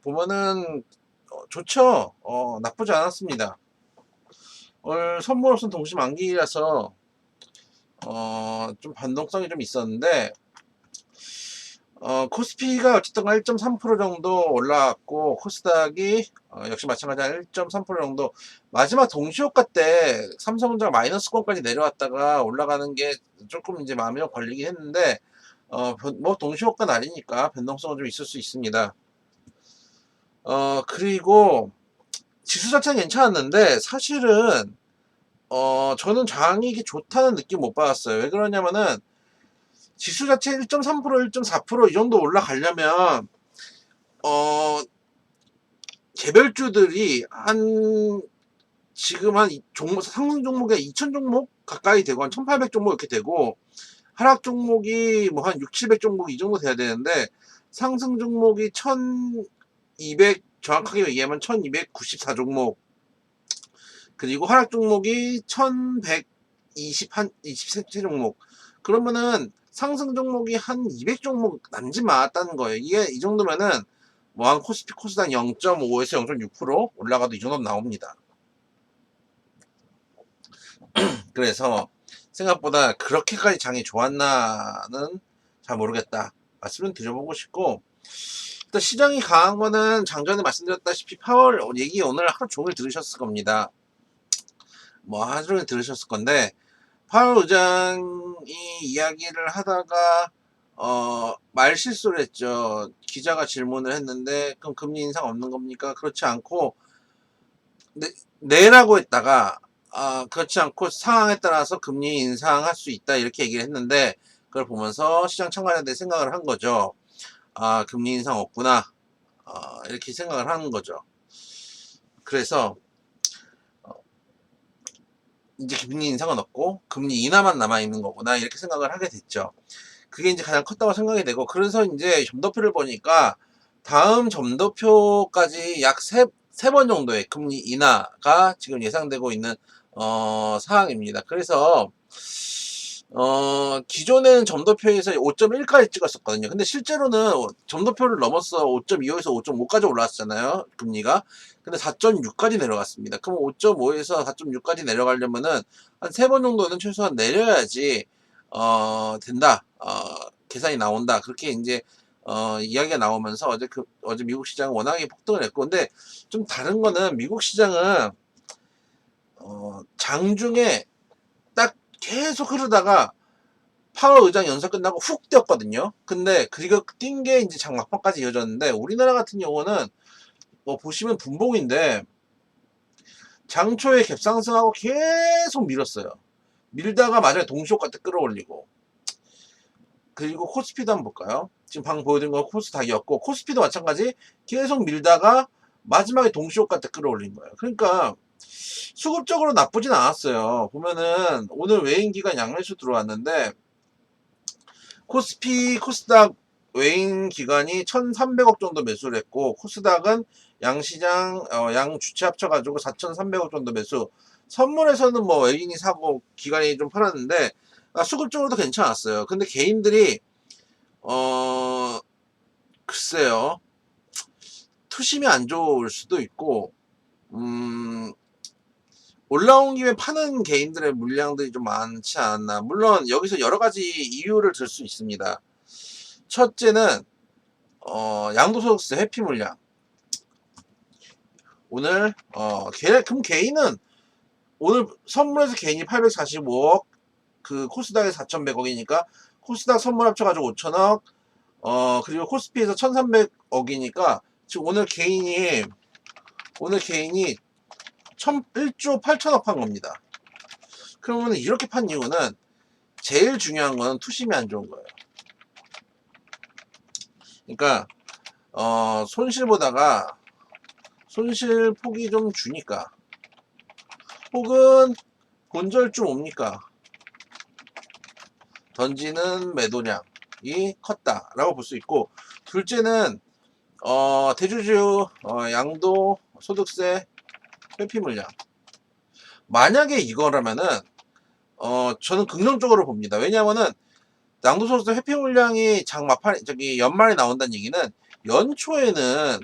보면은 좋죠. 나쁘지 않았습니다. 오늘 선물 없은 동시만기라서 좀 변동성이 좀 있었는데 코스피가 어쨌든 1.3% 정도 올라왔고 코스닥이 역시 마찬가지 한 1.3% 정도 마지막 동시효과 때 삼성전자가 마이너스권까지 내려왔다가 올라가는 게 조금 이제 마음에 걸리긴 했는데 뭐 동시효과 아니니까 변동성은 좀 있을 수 있습니다. 그리고 지수 자체는 괜찮았는데 사실은 저는 장익이 좋다는 느낌 못 받았어요. 왜 그러냐면은 지수 자체 1.3% 1.4%이 정도 올라가려면 어 개별주들이 한 지금 한 종목 상승 종목에 2,000 종목 가까이 되고 한 1,800 종목 이렇게 되고 하락 종목이 뭐 한 6, 700 종목 이 정도 돼야 되는데 상승 종목이 1,200 정확하게 얘기하면 1,294 종목 그리고 하락 종목이 1,120 한 23 종목 그러면은 상승 종목이 한 200 종목 남짓 많았다는 거예요. 이게 이 정도면은 뭐 한 코스피 코스닥 0.5에서 0.6% 올라가도 이 정도면 나옵니다. 그래서 생각보다 그렇게까지 장이 좋았나는 잘 모르겠다 말씀을 드려보고 싶고 일단 시장이 강한 거는 장전에 말씀드렸다시피 파월 얘기 오늘 하루 종일 들으셨을 겁니다. 뭐 하루 종일 들으셨을 건데 파월 의장이 이야기를 하다가 말 실수를 했죠. 기자가 질문을 했는데 그럼 금리 인상 없는 겁니까? 그렇지 않고 내라고 했다가 그렇지 않고 상황에 따라서 금리 인상할 수 있다 이렇게 얘기를 했는데 그걸 보면서 시장 참가자들이 생각을 한 거죠. 금리 인상 없구나 이렇게 생각을 하는 거죠. 그래서 이제 금리 인상은 없고 금리 인하만 남아 있는 거구나 이렇게 생각을 하게 됐죠. 그게 이제 가장 컸다고 생각이 되고 그래서 이제 점도표를 보니까 다음 점도표까지 약 세 번 정도의 금리 인하가 지금 예상되고 있는 사항입니다. 그래서 기존에는 점도표에서 5.1까지 찍었었거든요. 근데 실제로는 점도표를 넘어서 5.25에서 5.5까지 올라왔잖아요. 금리가. 근데 4.6까지 내려갔습니다. 그럼 5.5에서 4.6까지 내려가려면은 한 세 번 정도는 최소한 내려야지 된다. 계산이 나온다. 그렇게 이제 이야기가 나오면서 어제 미국 시장은 워낙에 폭등을 했고 근데 좀 다른 거는 미국 시장은 장중에 딱 계속 흐르다가 파월 의장 연설 끝나고 훅 뛰었거든요. 근데 그리고 뛴 게 이제 장 막판까지 이어졌는데 우리나라 같은 경우는 뭐 보시면 분봉인데 장초에 갭상승하고 계속 밀었어요. 밀다가 마지막에 동시효과 때 끌어올리고 그리고 코스피도 한번 볼까요? 지금 방금 보여드린 건 코스닥이었고 코스피도 마찬가지 계속 밀다가 마지막에 동시효과 때 끌어올린 거예요. 그러니까 수급적으로 나쁘진 않았어요. 보면은 오늘 외인 기간 양매수 들어왔는데 코스피, 코스닥 외인 기관이 1,300억 정도 매수를 했고 코스닥은 양시장 양 주체 합쳐가지고 4,300억 정도 매수. 선물에서는 뭐 외인이 사고 기관이 좀 팔았는데 수급적으로도 괜찮았어요. 근데 개인들이 어 글쎄요 투심이 안 좋을 수도 있고 올라온 김에 파는 개인들의 물량들이 좀 많지 않았나. 물론 여기서 여러 가지 이유를 들 수 있습니다. 첫째는 양도소득세 회피 물량. 오늘 그럼 개인은 오늘 선물에서 개인이 845억 그 코스닥에 4,100억이니까 코스닥 선물 합쳐가지고 5천억 그리고 코스피에서 1,300억이니까 지금 오늘 개인이 1조 8천억 판 겁니다. 그러면 이렇게 판 이유는 제일 중요한 거는 투심이 안 좋은 거예요. 그러니까 손실 보다가 손실 폭이 좀 주니까 혹은 본절주 옵니까 던지는 매도량이 컸다라고 볼 수 있고 둘째는 대주주 양도 소득세 회피 물량 만약에 이거라면은 저는 긍정적으로 봅니다. 왜냐하면은 양도소득세 회피 물량이 장 막판 저기 연말에 나온다는 얘기는 연초에는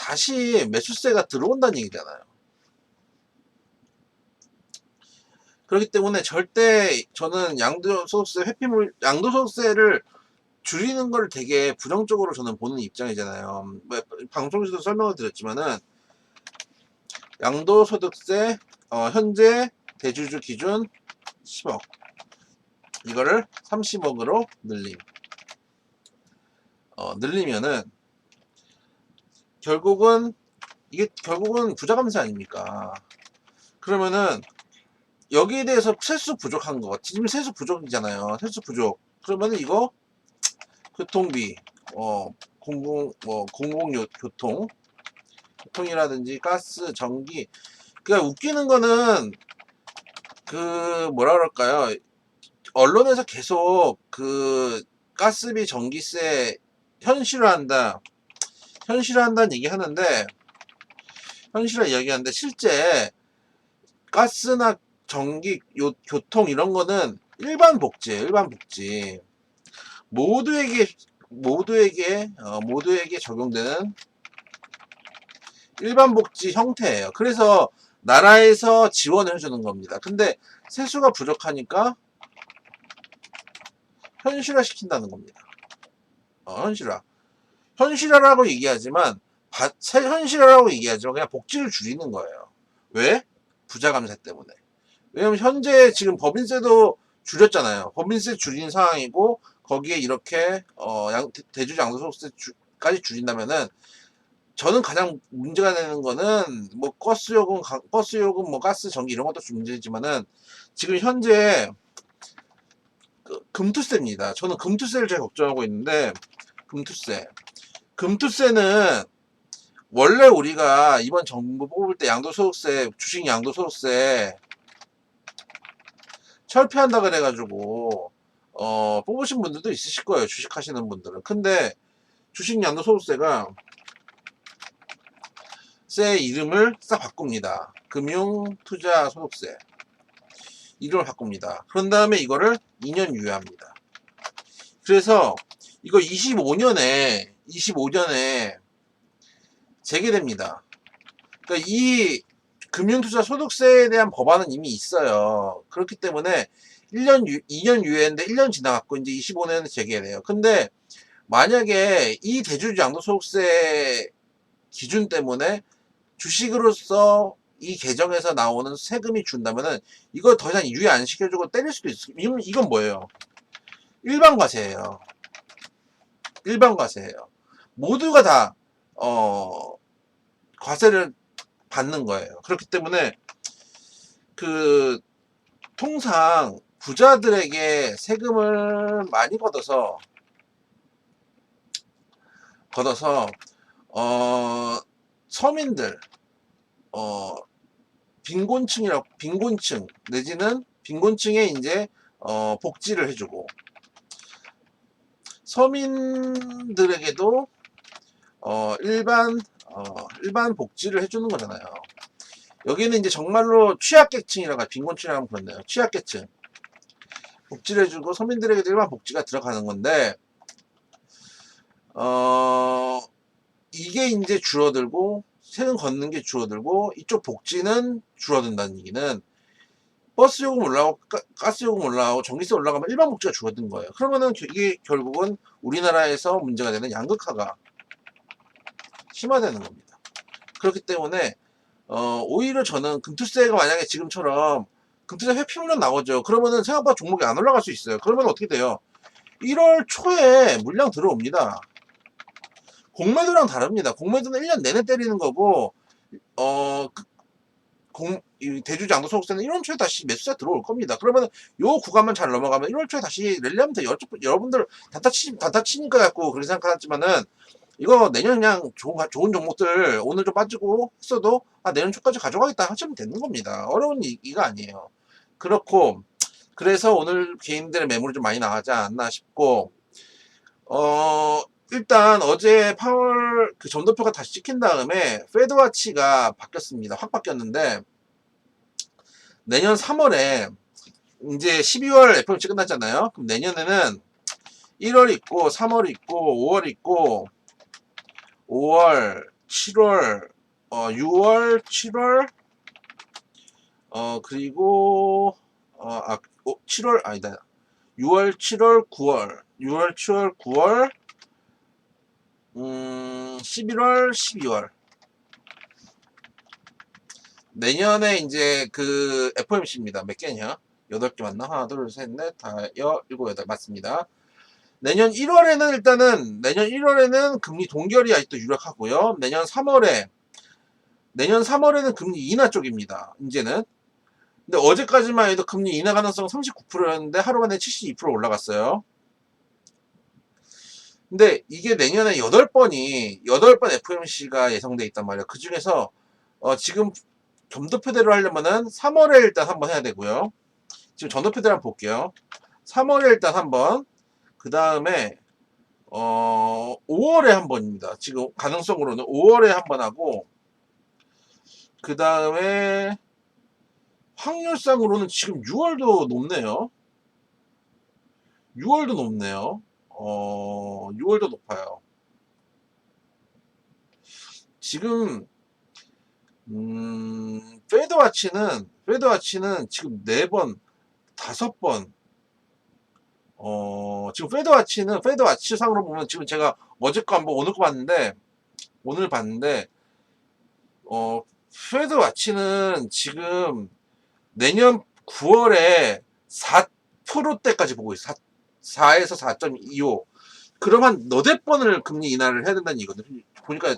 다시 매수세가 들어온다는 얘기잖아요. 그렇기 때문에 절대 저는 양도소득세 회피물, 양도소득세를 줄이는 걸 되게 부정적으로 저는 보는 입장이잖아요. 방송에서도 설명을 드렸지만은 양도소득세 현재 대주주 기준 10억 이거를 30억으로 늘리면은 결국은 이게 결국은 부자감세 아닙니까? 그러면은 여기에 대해서 세수 부족한 거 지금 세수 부족이잖아요. 세수 부족 그러면은 이거 교통비 교통이라든지 가스 전기 그러니까 웃기는 거는 그 뭐라 그럴까요? 언론에서 계속 그 가스비 전기세 현실화한다는 얘기 하는데 현실화 이야기하는데 실제 가스나 전기 교통 이런 거는 일반 복지예요. 일반 복지 모두에게 적용되는 일반 복지 형태예요. 그래서 나라에서 지원을 해주는 겁니다. 근데 세수가 부족하니까 현실화 시킨다는 겁니다. 현실화라고 얘기하지만 현실화라고 얘기하지만 그냥 복지를 줄이는 거예요. 왜? 부자 감세 때문에. 왜냐면 현재 지금 법인세도 줄였잖아요. 법인세 줄인 상황이고 거기에 이렇게 대주주 양도소득세까지 줄인다면은 저는 가장 문제가 되는 거는 뭐 버스요금, 뭐 가스, 전기 이런 것도 문제지만은 지금 현재 금투세입니다. 저는 금투세를 제일 걱정하고 있는데 금투세는 원래 우리가 이번 정부 뽑을 때 양도소득세, 주식 양도소득세 철폐한다 그래가지고 뽑으신 분들도 있으실 거예요. 주식 하시는 분들은. 근데 주식 양도소득세가 세 이름을 싹 바꿉니다. 금융투자소득세 이름을 바꿉니다. 그런 다음에 이거를 2년 유예합니다. 그래서 이거 25년에 재개됩니다. 그러니까 이 금융투자 소득세에 대한 법안은 이미 있어요. 그렇기 때문에 2년 유예인데 1년 지나갔고 이제 25년에 재개돼요. 근데 만약에 이 대주주 양도소득세 기준 때문에 주식으로서 이 계정에서 나오는 세금이 준다면은 이거 더 이상 유예 안 시켜주고 때릴 수도 있어요. 이건 뭐예요? 일반 과세예요. 모두가 다 과세를 받는 거예요. 그렇기 때문에 그 통상 부자들에게 세금을 많이 걷어서 서민들 빈곤층 내지는 빈곤층에 이제 복지를 해주고 서민들에게도 일반 복지를 해주는 거잖아요. 여기는 이제 정말로 취약계층이라고 빈곤층이라고 하면 그렇네요. 취약계층 복지를 해주고 서민들에게도 일반 복지가 들어가는 건데 이게 이제 줄어들고 세금 걷는 게 줄어들고 이쪽 복지는 줄어든다는 얘기는 버스 요금 올라가고 가스 요금 올라가고 전기세 올라가면 일반 복지가 줄어든 거예요. 그러면은 이게 결국은 우리나라에서 문제가 되는 양극화가 심화되는 겁니다. 그렇기 때문에 오히려 저는 금투세가 만약에 지금처럼 금투세 회피물량 나오죠. 그러면은 생각보다 종목이 안 올라갈 수 있어요. 그러면 어떻게 돼요? 1월 초에 물량 들어옵니다. 공매도랑 다릅니다. 공매도는 1년 내내 때리는 거고 대주주 양도소득세는 1월 초에 다시 매수세 들어올 겁니다. 그러면 요 구간만 잘 넘어가면 1월 초에 다시 랠리하면 돼요. 여러분들 단타 치니까 갖고 그렇게 생각하지만은 이거 내년 그냥 좋은 종목들 오늘 좀 빠지고 했어도 내년 초까지 가져가겠다 하시면 되는 겁니다. 어려운 얘기가 아니에요. 그렇고 그래서 오늘 개인들의 매물이 좀 많이 나가지 않나 싶고 일단 어제 파월 그 점도표가 다시 찍힌 다음에 페드와치가 바뀌었습니다. 확 바뀌었는데 내년 3월에 이제 12월 FOMC 끝났잖아요. 그럼 내년에는 1월 있고 3월 있고 5월 있고 5월 7월, 6월, 7월, 그리고 7월 아니다. 6월, 7월, 9월, 6월, 7월, 9월, 11월, 12월. 내년에 이제 그 FOMC입니다. 몇 개냐? 8개 맞나? 하나, 둘, 셋, 넷, 다, 일곱, 여덟. 맞습니다. 내년 1월에는 금리 동결이 아직도 유력하고요. 내년 3월에는 금리 인하 쪽입니다. 이제는. 근데 어제까지만 해도 금리 인하 가능성 39%였는데 하루 만에 72% 올라갔어요. 근데 이게 내년에 8번 FOMC가 예상돼 있단 말이에요. 그 중에서 지금 점도표대로 하려면은 3월에 일단 한번 해야 되고요. 지금 점도표대로 한번 볼게요. 3월에 일단 한번, 그 다음에 5월에 한 번입니다. 지금 가능성으로는 5월에 한 번 하고, 그 다음에 확률상으로는 지금 6월도 높네요. 6월도 높네요. 6월도 높아요. 지금 페드와치는 지금 4번, 5번, 지금 페드와치 상으로 보면 지금 제가 어제 거 한번 오늘 봤는데, 페드와치는 지금 내년 9월에 4%대까지 보고 있어. 4에서 4.25. 그럼 한 너댓 번을 금리 인하를 해야 된다는 얘기거든요. 보니까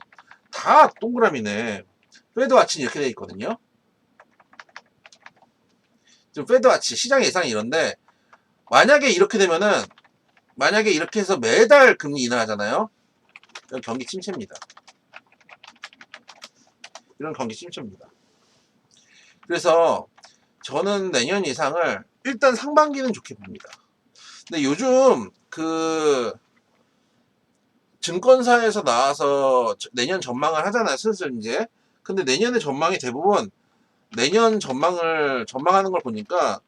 다 동그라미네. 페드와치는 이렇게 돼 있거든요. 지금 페드와치 시장 예상이 이런데, 만약에 이렇게 해서 매달 금리 인하하잖아요. 이런 경기 침체입니다. 그래서 저는 내년 예상을 일단 상반기는 좋게 봅니다. 근데 요즘 그 증권사에서 나와서 내년 전망을 하잖아요, 슬슬 이제. 근데 내년의 전망이 대부분 내년 전망하는 걸 보니까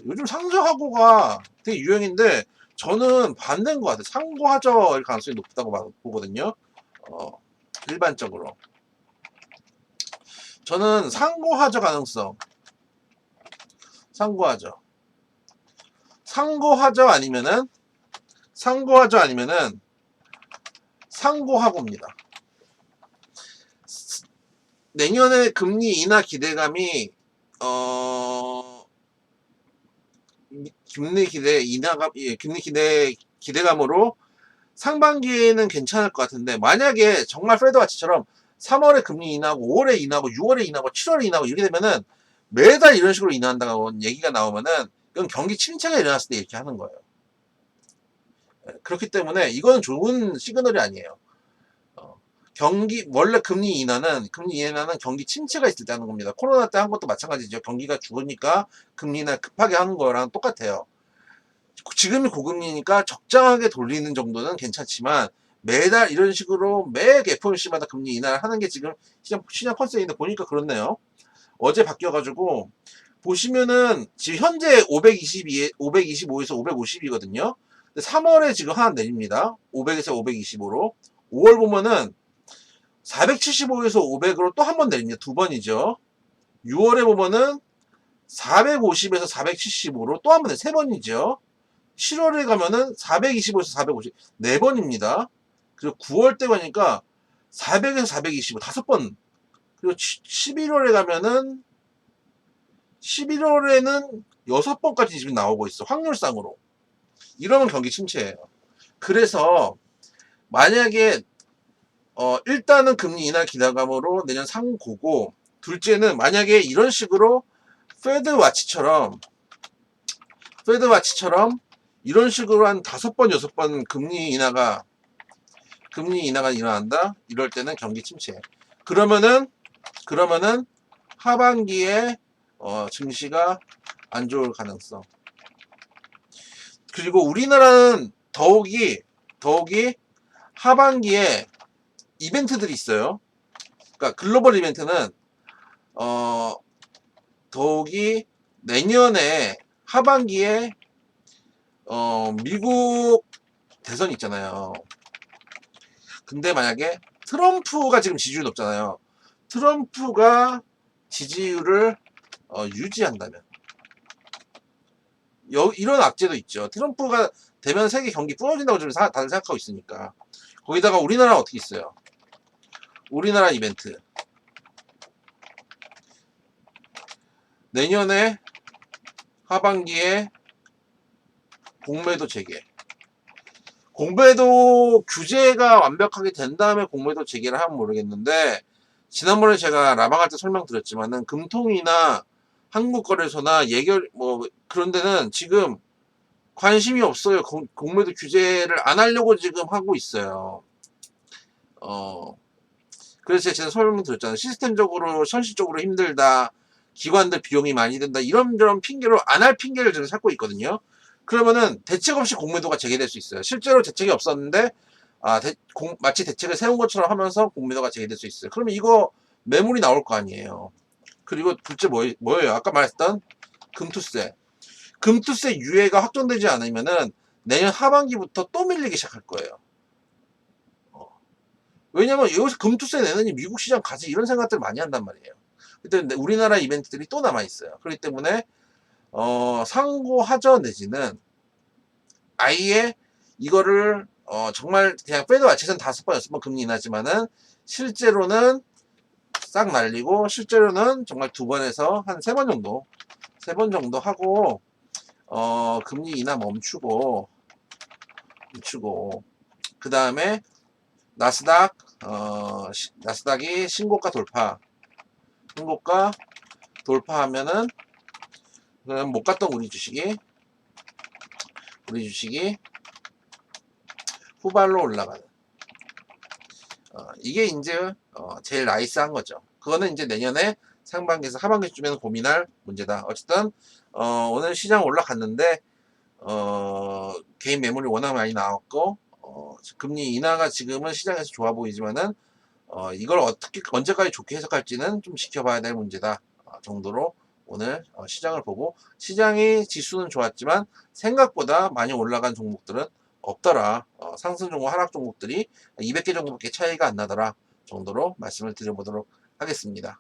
요즘 상저하고가 되게 유행인데, 저는 반대인 것 같아요. 상고하저일 가능성이 높다고 보거든요. 일반적으로. 저는 상고하저 가능성. 상고하저 아니면은 상고하고입니다. 내년에 금리 인하 기대감이 금리 기대감으로 상반기에는 괜찮을 것 같은데, 만약에 정말 페드와치처럼 3월에 금리 인하하고 5월에 인하하고 6월에 인하하고 7월에 인하하고 이렇게 되면은 매달 이런 식으로 인하한다고 얘기가 나오면은 그건 경기 침체가 일어났을 때 이렇게 하는 거예요. 그렇기 때문에 이거는 좋은 시그널이 아니에요. 원래 금리 인하는 경기 침체가 있을 때 하는 겁니다. 코로나 때 한 것도 마찬가지죠. 경기가 죽으니까 금리 인하 급하게 하는 거랑 똑같아요. 지금이 고금리니까 적당하게 돌리는 정도는 괜찮지만, 매달 이런 식으로 매 FOMC마다 금리 인하를 하는 게 지금 시장 컨셉인데, 보니까 그렇네요. 어제 바뀌어가지고 보시면은 지금 현재 525에서 550이거든요. 3월에 지금 하나 내립니다. 500에서 525로. 5월 보면은 475에서 500으로 또 한 번 내립니다. 두 번이죠. 6월에 보면은 450에서 475로 또 한 번, 세 번이죠. 7월에 가면은 425에서 450, 네 번입니다. 그리고 9월 때 가니까 400에서 425, 다섯 번. 그리고 11월에는 6번까지 지금 나오고 있어. 확률상으로. 이러면 경기 침체예요. 그래서 만약에 일단은 금리 인하 기대감으로 내년 상고고, 둘째는 만약에 이런 식으로 페드와치처럼 이런 식으로 한 5번, 6번 금리 인하가 일어난다? 이럴 때는 경기 침체. 그러면은 하반기에 증시가 안 좋을 가능성. 그리고 우리나라는 더욱이 하반기에 이벤트들이 있어요. 그러니까 글로벌 이벤트는 더욱이 내년에 하반기에 미국 대선 있잖아요. 근데 만약에 트럼프가 지금 지지율이 높잖아요. 트럼프가 지지율을 유지한다면 이런 악재도 있죠. 트럼프가 되면 세계 경기 부러진다고 지금 다들 생각하고 있으니까. 거기다가 우리나라 어떻게 있어요? 우리나라 이벤트 내년에 하반기에 공매도 재개. 공매도 규제가 완벽하게 된 다음에 공매도 재개를 하면 모르겠는데, 지난번에 제가 라방할 때 설명드렸지만은 금통이나 한국거래소나 예결 뭐 그런 데는 지금 관심이 없어요. 공매도 규제를 안 하려고 지금 하고 있어요. 그래서 제가 설명드렸잖아요. 시스템적으로 현실적으로 힘들다, 기관들 비용이 많이 든다, 이런저런 핑계로 안 할 핑계를 지금 찾고 있거든요. 그러면은 대책 없이 공매도가 재개될 수 있어요. 실제로 대책이 없었는데 마치 대책을 세운 것처럼 하면서 공매도가 재개될 수 있어요. 그러면 이거 매물이 나올 거 아니에요. 그리고 둘째 뭐예요? 아까 말했던 금투세. 금투세 유예가 확정되지 않으면은 내년 하반기부터 또 밀리기 시작할 거예요. 왜냐면 여기서 금투세 내느니 미국 시장 가지, 이런 생각들 많이 한단 말이에요. 그때 우리나라 이벤트들이 또 남아 있어요. 그렇기 때문에 상고하저 내지는 아예 이거를 정말 그냥 빼도 마치선 5번 6번 금리 인하지만은 실제로는 싹 날리고, 실제로는 정말 2번에서 한 3번 정도 3번 정도 하고 금리 인하 멈추고 그 다음에 나스닥이 신고가 돌파하면은 그냥 못 갔던 우리 주식이 후발로 올라가는, 이게 이제 제일 나이스한 거죠. 그거는 이제 내년에 상반기에서 하반기쯤에는 고민할 문제다. 어쨌든 오늘 시장 올라갔는데 개인 매물이 워낙 많이 나왔고, 금리 인하가 지금은 시장에서 좋아 보이지만은 이걸 어떻게 언제까지 좋게 해석할지는 좀 지켜봐야 될 문제다 정도로 오늘 시장을 보고, 시장이 지수는 좋았지만 생각보다 많이 올라간 종목들은 없더라. 상승 종목, 하락 종목들이 200개 정도밖에 차이가 안 나더라 정도로 말씀을 드려보도록 하겠습니다.